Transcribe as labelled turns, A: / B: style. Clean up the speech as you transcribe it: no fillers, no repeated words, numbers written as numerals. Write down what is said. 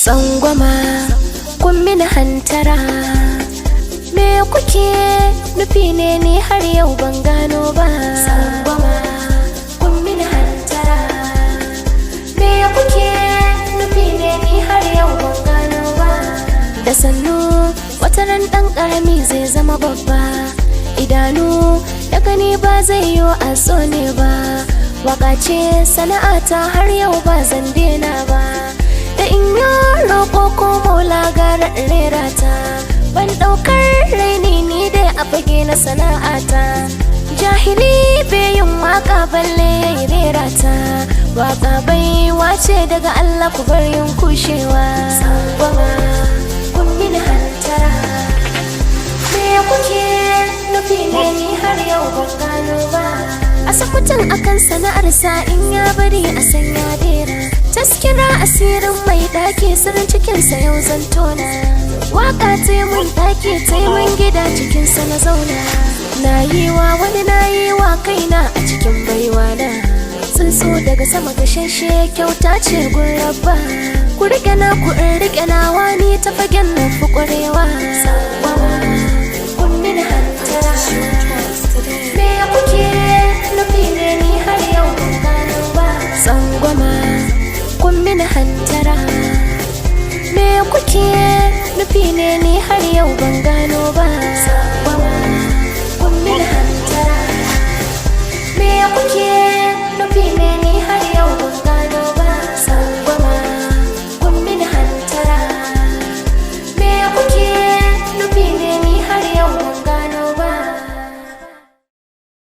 A: Tsangwama kun mini hantara, me kuke nufi ne ni har yau ban gano ba. Tsangwama kun mini hantara, me kuke nufi ne ni har yau ban gano ba. Da sannu wataran ɗan ƙarami zai zama babba, idanu da gani ba zai yi a so ne ba. Waka ce sana'ata har yau ba zan daina ba, da in yi roƙo ko maula gara rera ta. Ban ɗaukar raini ni dai a fage na sana'ata, jahili bai yin waka balle ya yi rera ta. Waka baiwa ce daga Allah ku bar yin kushewa. Tsangwama kun mini hantara, me kuke nufi ne ni har yau ban gano ba. A san mutum akan sana'arsa in ya bari a san ya dera. Taskira asirin mai ɗaki sirrin cikinsa yau zan tona. Waka taimun ɗaki taimun gida cikinsa na zauna. Na yi wa wani na yi wa kaina a cikin baiwa na. Tsuntsu daga sama gashashe kyauta ce gun rabba. Ku riƙe na ku in riƙe na wani ta fagen na fi ƙwarewa.